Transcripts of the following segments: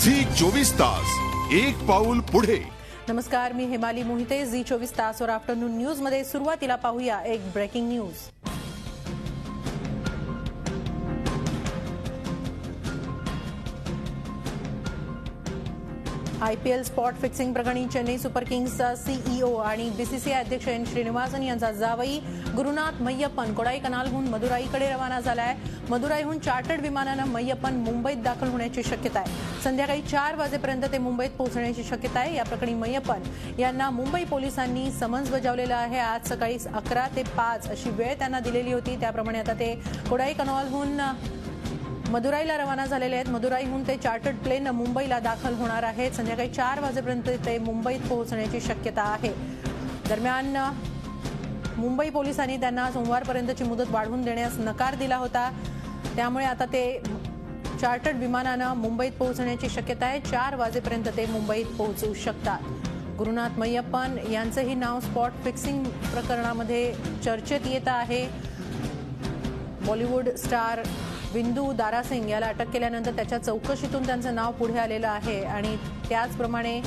Zee 24 तास, एक पाऊल पुढे। नमस्कार, मी हेमाली मोहिते। झी 24 तास और आफ्टरनून न्यूज मध्ये सुरुवातीला पाहूया एक breaking news. IPL spot fixing प्रकरणी चेन्नई सुपर किंग्सचा सीईओ आणि बीसीसीआय अध्यक्ष एन श्रीनिवासन यांचा जावई गुरुनाथ मय्यप्पन कोडाईकनालहून मदुराईकडे रवाना झालाय। मदुराईहून चार्टर्ड विमानानं मय्यप्पन मुंबईत दाखल होण्याची शक्यता आहे। संध्याकाळी 4 वाजेपर्यंत ते मुंबईत पोहोचण्याची शक्यता आहे। या प्रकरणी मय्यप्पन यांना मुंबई पोलिसांनी समन्स बजावलेलं आहे। आज सकाळी 11 ते 5 अशी वेळ त्यांना दिलेली होती। त्याप्रमाणे आता ते कोडाईकनालहून मदुराईला रवाना झालेले आहेत। मदुराईहून ते चार्टर्ड प्लेन मुंबईला दाखल होणार आहेत। संध्याकाळी 4 वाजेपर्यंत ते मुंबईत पोहोचण्याची शक्यता आहे। दरम्यान मुंबई पोलिसांनी त्यांना सोमवारपर्यंतची मुदत वाढवून देण्यास नकार दिला होता। त्यामुळे आता ते चार्टर्ड विमानानं मुंबईत पोहोचण्याची शक्यता आहे। 4 वाजेपर्यंत ते मुंबईत पोहोचू शकतात। गुरुनाथ मय्यप्पन यांचंही नाव स्पॉट फिक्सिंग प्रकरणामध्ये चर्चेत येत आहे। बॉलिवूड स्टार बिंदू दारा सिंग याला अटक केल्यानंतर त्याच्या चौकशीतून त्यांचं नाव पुढे आलेलं आहे आणि त्याचप्रमाणे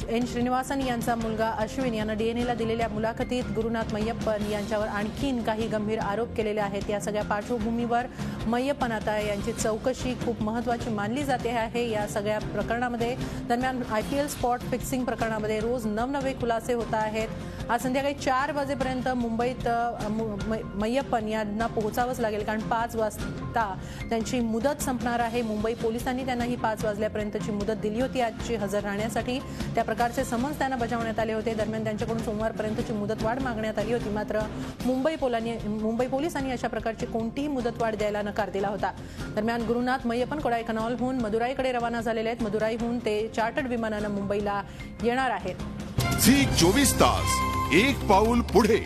एन श्रीनिवासन यांचा मुलगा अश्विन यानं डीएनएला दिलेल्या मुलाखतीत गुरुनाथ मय्यप्पन यांच्यावर आणखीन काही गंभीर आरोप केलेले आहेत। या सगळ्या पार्श्वभूमीवर मय्यप्पन आता यांची चौकशी खूप महत्त्वाची मानली जाते आहे या सगळ्या प्रकरणामध्ये। दरम्यान आयपीएल स्पॉट फिक्सिंग प्रकरणामध्ये रोज नवनवे खुलासे होत आहेत। आज संध्याकाळी 4 वाजेपर्यंत मुंबईत मय्यप्पन यांना पोहोचावंच लागेल, कारण 5 वाजता त्यांची मुदत संपणार आहे। मुंबई पोलिसांनी त्यांना ही 5 वाजल्यापर्यंतची मुदत दिली होती आजची हजर राहण्यासाठी। त्या प्रकारचे समन्स त्यांना बजावण्यात आले होते। दरम्यान त्यांच्याकडून सोमवारपर्यंतची मुदतवाढ मागण्यात आली होती, मात्र मुंबई पोलिसांनी अशा प्रकारची कोणतीही मुदतवाढ द्यायला नकार दिला होता। दरम्यान गुरुनाथ मय्यप्पन कोडाईकनालहून मदुराईकडे रवाना झालेले आहेत। मदुराईहून ते चार्टर्ड विमानानं मुंबईला येणार आहेत। झी 24 तास, एक पाऊल पुढे।